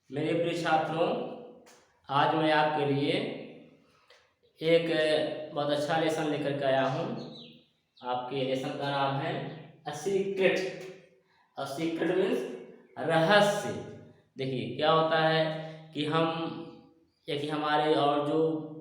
मेरे प्रिय छात्रों, आज मैं आपके लिए एक बहुत अच्छा लेसन लेकर के आया हूँ। आपके लेसन का नाम है a secret. A secret means रहस्य। देखिए क्या होता है कि हमारे और जो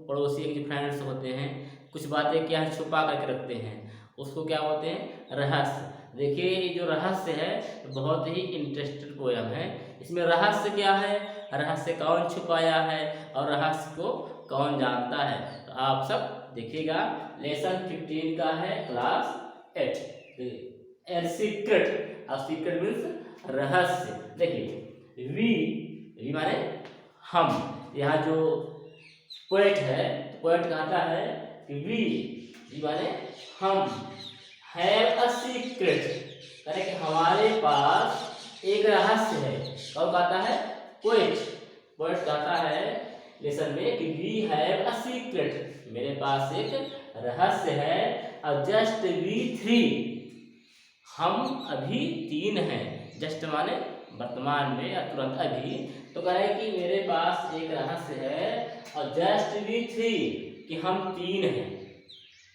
पड़ोसी के जो फ्रेंड्स होते हैं, कुछ बातें क्या है छुपा करके रखते हैं, उसको क्या बोलते हैं, रहस्य। देखिए ये जो रहस्य है बहुत ही इंटरेस्टेड पोयम है। इसमें रहस्य क्या है, रहस्य कौन छुपाया है और रहस्य को कौन जानता है, तो आप सब देखिएगा। लेसन 15 का है, क्लास 8। A secret. अब सीक्रेट मीन्स रहस्य। देखिए वी माने हम। यहाँ जो पोएट है, पोएट कहता है कि वी माने हम हैव अ सीक्रेट, यानी कि हमारे पास एक रहस्य है। कौन कहता है, पोएट। पोएट कहता है लेसन में कि वी हैव अ सीक्रेट, मेरे पास एक रहस्य है। और जस्ट वी थ्री, हम अभी 3 हैं। जस्ट माने वर्तमान में या तुरंत अभी। तो कह रहे हैं कि मेरे पास एक रहस्य है और जस्ट वी थ्री, कि हम 3 हैं।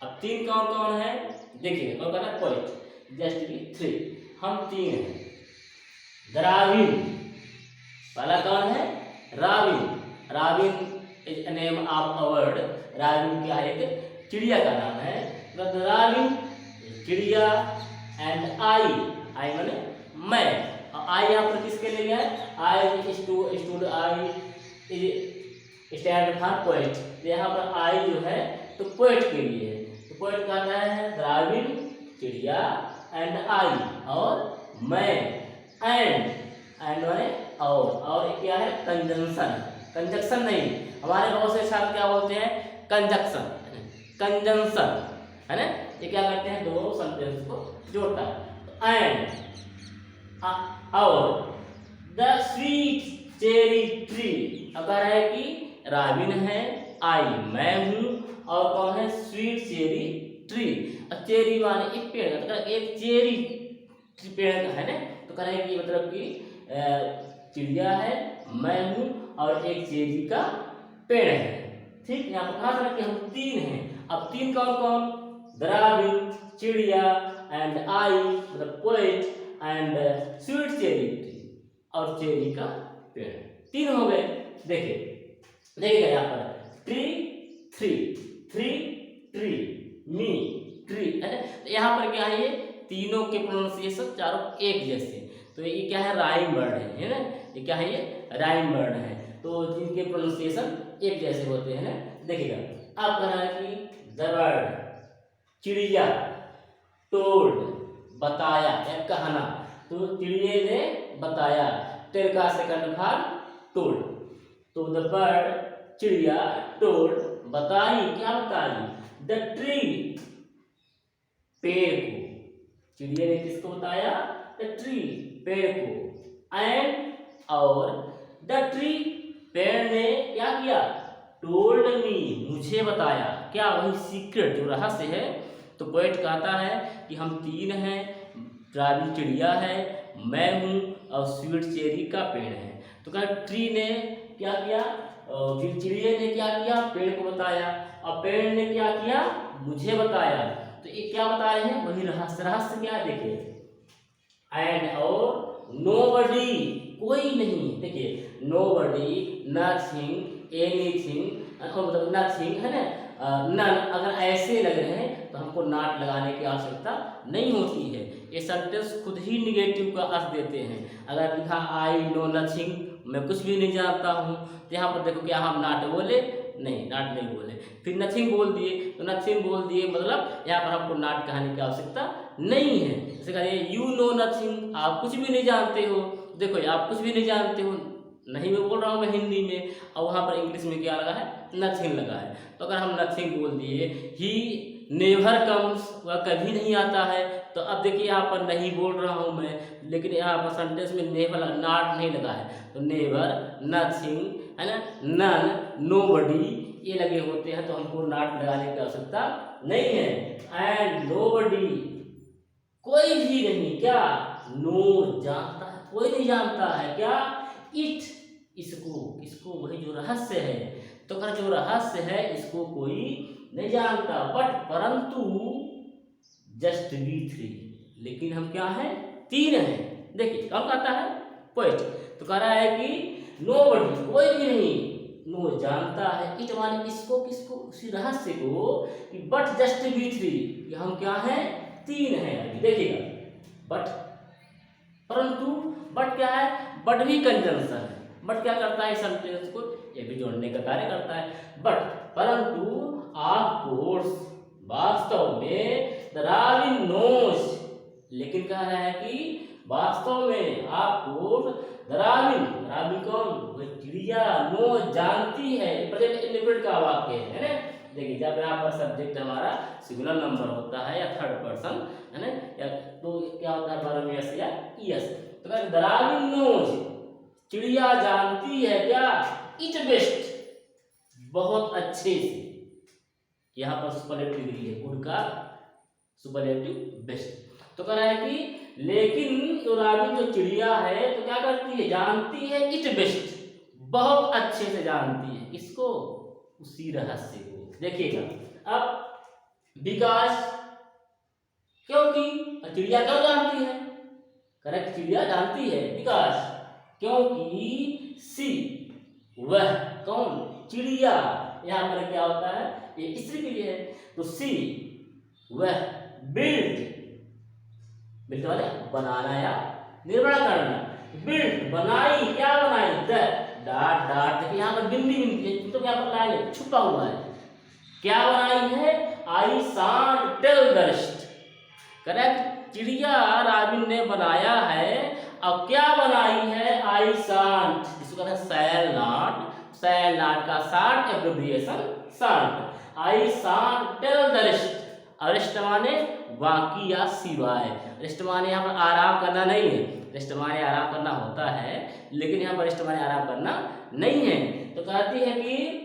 अब 3 कौन कौन है, देखिए कौन कहता है, पोएट। जस्ट वी थ्री, हम 3 हैं। द्राविन, पहला कौन है, Ravin. Ravin is name of a bird. Ravin क्या है, एक चिड़िया का नाम है। तो राविन चिड़िया एंड आई माने मैं। और आई यहाँ पर किसके लिए है, I stood I stand for poet. यहाँ पर आई जो है तो पोएट के लिए है। तो पोएट कहता है द्राविन चिड़िया एंड आई और मैं। एंड माने और क्या है, कंजंक्शन। कंजंक्शन नहीं, हमारे बहुत से छात्र क्या बोलते हैं, कंजंक्शन। कंजंक्शन है ना, ये क्या करते हैं, दो सेंटेंस को जोड़ता है। एंड और द स्वीट चेरी ट्री, अगर है कि राविन है, आई मैं हूँ, और कौन है, स्वीट चेरी ट्री। और चेरी माने एक पेड़, मतलब एक चेरी पेड़ का है ना। तो कह रहे हैं कि मतलब कि चिड़िया है, मैं हूँ और एक चेरी का पेड़ है। ठीक, यहाँ पर कहा था कि हम 3 हैं। अब 3 कौन कौन, द्राविन चिड़िया एंड आई मतलब poet and sweet cherry tree, और चेरी का पेड़। 3 हो गए। देखिएगा यहाँ पर ट्री, थ्री ट्री, मी ट्री है ना। तो यहाँ पर क्या है, ये तीनों के प्रोनाउंसिएशन चारों एक जैसे। तो ये क्या है, राइम वर्ड है ना। ये क्या है, ये राइम वर्ड है, तो जिनके प्रोनाउंसिएशन एक जैसे होते हैं ना। देखिएगा अब कह रहा है कि द बर्ड चिड़िया, टोल्ड बताया या कहना। तो चिड़िए ने बताया, टेल का सेकंड फॉर्म टोल्ड। तो द बर्ड चिड़िया टोल्ड बताई, क्या बताई, द ट्री पेड़ को। चिड़िया ने किसको बताया, द ट्री पेड़ को। एंड और द ट्री पेड़ ने क्या किया, टोल्ड मी मुझे बताया, क्या, वही सीक्रेट जो रहस्य है। तो पोएट कहता है कि हम 3 हैं, राविन चिड़िया है, मैं हूँ और स्वीट चेरी का पेड़ है। तो कहा ट्री ने क्या किया, फिर चिड़िया ने क्या किया, पेड़ को बताया, और पेड़ ने क्या किया, मुझे बताया। तो ये क्या बता रहे हैं, वही रहस्य। रहस्य क्या है, देखिए एंड और नोबडी कोई नहीं। देखिए नोबडी, नथिंग, एनीथिंग, मतलब नथिंग है ना, नन अगर ऐसे लग रहे हैं तो हमको नॉट लगाने की आवश्यकता नहीं होती है। ये सेंटेंस खुद ही निगेटिव का अर्थ देते हैं। अगर लिखा आई नो नथिंग, मैं कुछ भी नहीं जानता हूँ, तो यहाँ पर देखो क्या हम नॉट बोले, नहीं नॉट नहीं बोले। फिर नथिंग बोल दिए, तो नथिंग बोल दिए मतलब यहाँ पर हमको नॉट कहने की आवश्यकता नहीं है। जैसे कहिए यू नो नथिंग, आप कुछ भी नहीं जानते हो। देखो आप कुछ भी नहीं जानते हो, नहीं मैं बोल रहा हूँ मैं हिंदी में, और वहाँ पर इंग्लिश में क्या लगा है, नथिंग लगा है। तो अगर हम नथिंग बोल दिए, ही नेवर कम्स, वह कभी नहीं आता है। तो अब देखिए यहाँ पर नहीं बोल रहा हूँ मैं, लेकिन यहाँ पर सेंटेंस में नेवर नॉट नहीं लगा है। तो नेवर, नथिंग है ना, नन, नोबडी ये लगे होते हैं, तो हमको नॉट लगाने की आवश्यकता नहीं है। एंड नोबडी कोई भी नहीं, क्या, नो जानता है, कोई नहीं जानता है, क्या, इट इसको किसको, वही जो रहस्य है। तो कह जो रहस्य है इसको कोई नहीं जानता, बट परंतु जस्ट वी थ्री, लेकिन हम क्या है, तीन हैं। देखिए कौन कहता है, पोएट। तो कह रहा है कि नो बडी, कोई भी नहीं, नो जानता है, इट माने इसको, किसको, उसी रहस्य को, कि बट जस्ट वी थ्री, कि हम क्या हैं, तीन हैं। अभी देखिएगा, बट परंतु, बट क्या है, बट भी कंजंक्शन है। बट क्या करता है, सेंटेंस को ये भी जोड़ने का कार्य करता है। बट परंतु ऑफ कोर्स, वास्तव में, द रॉबिन नोस, लेकिन कह रहा है कि वास्तव में, आपको रॉबिन, रॉबिन कौन, वह चिड़िया, नो जानती है, प्रेजेंट इंडेफिनिट का वाक्य है ना। देखिए जब यहाँ पर सब्जेक्ट हमारा सिंगुलर नंबर होता है या थर्ड पर्सन है ना, या तो क्या होता है, वर्ब यस या यस। तो द रॉबिन नोज, चिड़िया जानती है क्या, इट बेस्ट, बहुत अच्छे से। यहाँ पर सुपरलेटिव डिग्री है, गुड का सुपरलेटिव बेस्ट। तो कह रहा है कि लेकिन तो रॉबिन जो चिड़िया है तो क्या करती है, जानती है इट बेस्ट, बहुत अच्छे से जानती है, किसको, उसी रहस्य को। देखिएगा अब विकास, क्योंकि चिड़िया क्यों जानती है, करेक्ट, चिड़िया जानती है विकास, क्योंकि सी, वह कौन, चिड़िया, यहाँ पर क्या होता है, ये स्त्री के लिए है। तो सी, वह, बिल्ड, बिल्ड वाले बनाना या निर्माण करना, बिल्ड बनाई, क्या बनाई, द डॉट डॉट, देखिए यहाँ पर बिंदी बिंदी, तो यहाँ पर लाइन छुपा हुआ है, क्या बनाई है, I shan't tell the rest, correct, चिड़िया रॉबिन ने बनाया है। अब क्या बनाई है, आई शांट, जिसको कहते हैं शैल नॉट, शैल नॉट का short abbreviation shan't, I shan't tell the rest, rest माने बाकी या सिवाय, रेस्ट माने यहाँ पर आराम करना नहीं है, रेस्ट माने आराम करना होता है, लेकिन यहाँ पर रेस्ट माने आराम करना नहीं है। तो कहती है कि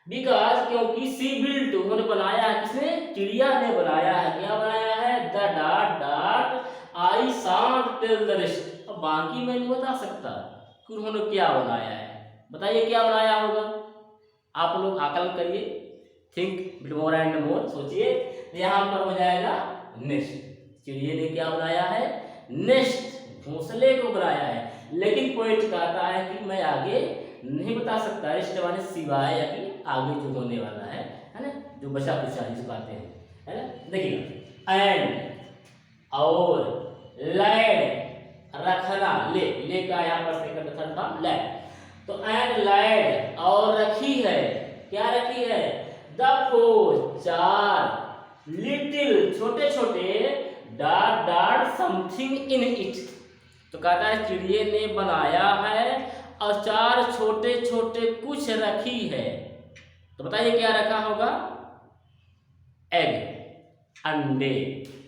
बिकॉज, क्योंकि सी बिल्ट, उन्होंने बनाया है, किसने, चिड़िया ने बनाया है, क्या बनाया है, the dot dot I shan't tell the rest. अब बाकी मैं नहीं बता सकता कि उन्होंने क्या बनाया है, बताइए क्या बनाया होगा, आप लोग आकलन करिए, think bit more and more, सोचिए। यहाँ पर हो जाएगा नेस्ट, चिड़िया ने क्या बनाया है, नेस्ट, घोंसले को बनाया है, लेकिन पॉइंट कहता है कि मैं आगे नहीं बता सकता, रेस्ट माने सिवाय या कि आगे जो होने वाला है ना, जो बचा कुचा जिसको कहते हैं, है ना। देखिए एंड, और, लैड, रखना, ले का यहाँ पर सेकंड थर्ड फॉर्म लैड। तो एंड लैड, और रखी है, क्या रखी है, द फोर, चार, लिटिल, छोटे छोटे, dot dot something in it. तो कहता है चिड़िया ने बनाया है और चार छोटे छोटे कुछ रखी है। तो बताइए क्या रखा होगा, एग, अंडे,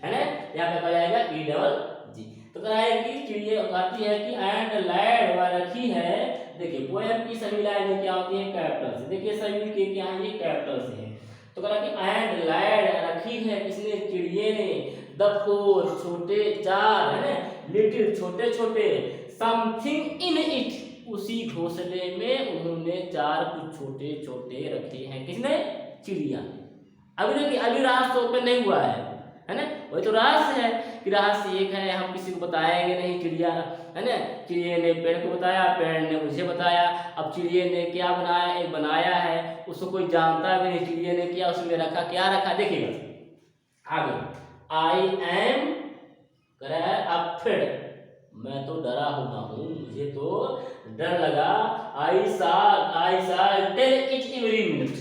है ना, यहाँ पे कहा जाएगा ई डबल जी। तो कहा है कि चिड़िया कहती है कि एंड लैड, वह रखी है। देखिए पोएम की सभी लाइनें क्या होती हैं, कैपिटल से, देखिए सभी के क्या है, ये कैपिटल से है। तो कहा कि एंड लैड, रखी है किसने, चिड़िया ने, द फोर, छोटे चार, है ना, लिटिल, छोटे छोटे, समथिंग इन इट, उसी घोंसले में उन्होंने चार कुछ छोटे छोटे रखे हैं, किसने, चिड़िया ने। अभी देखिए अभी रहस्य ओपन नहीं हुआ है ना, वही तो रहस्य है कि रहस्य एक है, हम किसी को बताएंगे नहीं, चिड़िया है ना, चिड़िया ने पेड़ को बताया, पेड़ ने मुझे बताया, अब चिड़िया ने क्या बनाया, एक बनाया है, उसको कोई जानता भी नहीं, चिड़िया ने क्या उसमें रखा, क्या रखा, देखिएगा आगे, आई एम अफ्रेड, मैं तो डरा हुआ हूँ, मुझे तो डर लगा, आई सा टेल इट एवरी मिनट,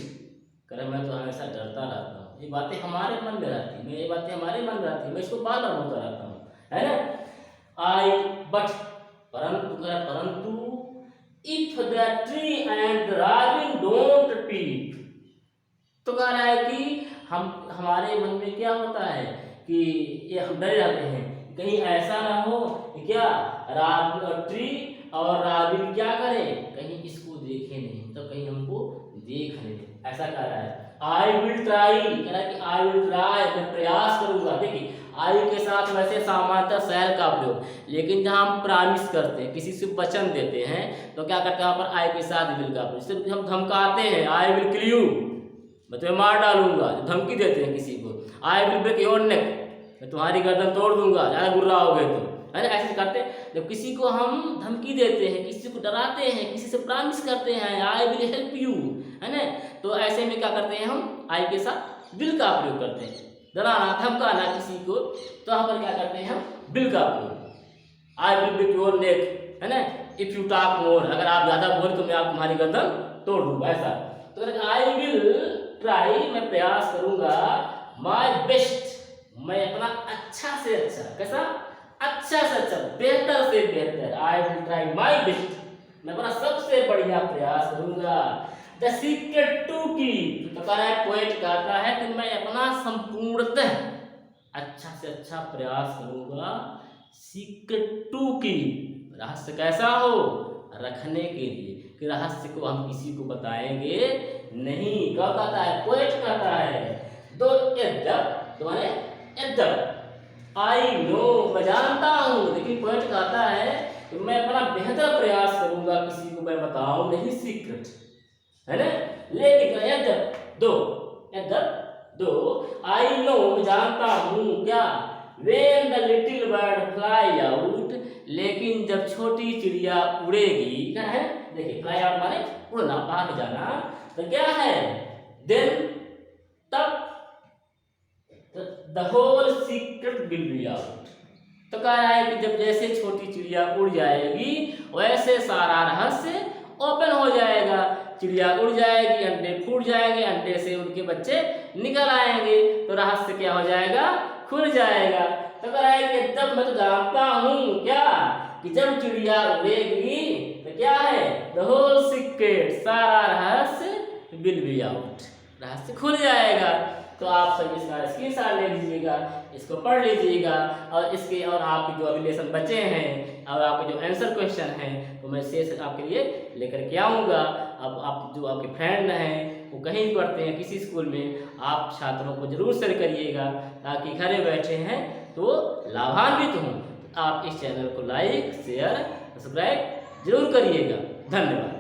करे मैं तो हमेशा डरता रहता हूँ, ये बातें हमारे मन में रहती है, ये बातें हमारे मन में रहती है, मैं इसको बार बार बोलता रहता हूँ, है ना। आई बट, परंतु if the tree and the robin don't peep, तो कह रहा है कि हमारे मन में क्या होता है कि ये हम डरे रहते हैं, कहीं ऐसा ना हो कि क्या ट्री और रॉबिन क्या करें, कहीं इसको देखे नहीं, तो कहीं हमको देख ले, ऐसा कह रहा है। आई विल ट्राई, कह रहा है कि आई विल ट्राई, मैं प्रयास करूंगा। देखिए आई के साथ वैसे सामान्यतः शैल का प्रयोग, लेकिन जहाँ हम प्रॉमिस करते हैं, किसी से वचन देते हैं, तो क्या करते हैं वहाँ पर आई के साथ विल का प्रयोग। जैसे हम धमकाते हैं, आई विल किल यू, मैं तुम्हें मार डालूंगा, धमकी देते हैं किसी को, I will break your neck, मैं तुम्हारी गर्दन तोड़ दूंगा ज़्यादा गुर्राओगे तो, है ना, ऐसे करते हैं। जब किसी को हम धमकी देते हैं, किसी को डराते हैं, किसी से प्रॉमिस करते हैं आई विल हेल्प यू, है ना, तो ऐसे में क्या करते हैं हम आई के साथ विल का प्रयोग करते हैं। डराना धमकाना किसी को, तो यहाँ पर क्या करते हैं हम विल का प्रयोग, I will break your neck, है ना, इफ यू टॉक मोर, अगर आप ज़्यादा बोले तो मैं आप तुम्हारी गर्दन तोड़ दूंगा, ऐसा। तो आई विल ट्राई, मैं प्रयास करूंगा, माई बेस्ट, मैं अपना अच्छा से अच्छा, कैसा, अच्छा से अच्छा, बेहतर से बेहतर, I will try my best, मैं अपना सबसे बढ़िया प्रयास करूंगा। द सीक्रेट टू की, तो कह रहा है, पोएट कहता है कि मैं अपना संपूर्णतः अच्छा से अच्छा प्रयास करूंगा सीक्रेट टू की, रहस्य कैसा हो, रखने के लिए, कि रहस्य को हम किसी को बताएंगे नहीं। क्या कहता है पोएट, कहता है दो आई नो, मैं जानता हूँ, लेकिन पोएट कहता है कि मैं अपना बेहतर प्रयास करूंगा, किसी को मैं बताऊं नहीं सीक्रेट, है ना, लेकिन दो आई नो, मैं जानता हूँ क्या, when the little bird fly out, लेकिन जब छोटी चिड़िया उड़ेगी, क्या है, देखिए फ्लाई आउट माने उड़ना, बाहर जाना, तो क्या है, then तब the whole secret will be out, तो कह रहा है कि जब जैसे छोटी चिड़िया उड़ जाएगी वैसे सारा रहस्य ओपन हो जाएगा, चिड़िया उड़ जाएगी, अंडे फूट जाएंगे, अंडे से उनके बच्चे निकल आएंगे, तो रहस्य क्या हो जाएगा, खुल जाएगा। तो कह रहा है कि जब मैं तो जानता हूँ क्या, कि जब चिड़िया उड़ेगी तो क्या है, द होल सीक्रेट, सारा रहस्य विल बी आउट, रहस्य खुल जाएगा। तो आप सब इसका स्क्रीनशॉट ले लीजिएगा, इसको पढ़ लीजिएगा, और इसके और आपके जो अभी लेसन बचे हैं और आपके जो आंसर क्वेश्चन हैं तो मैं शेष आपके लिए लेकर के आऊँगा। अब आप जो आपके फ्रेंड हैं वो कहीं पढ़ते हैं किसी स्कूल में, आप छात्रों को जरूर शेयर करिएगा, ताकि घरे बैठे हैं तो लाभान्वित हों। आप इस चैनल को लाइक शेयर सब्सक्राइब जरूर करिएगा। धन्यवाद।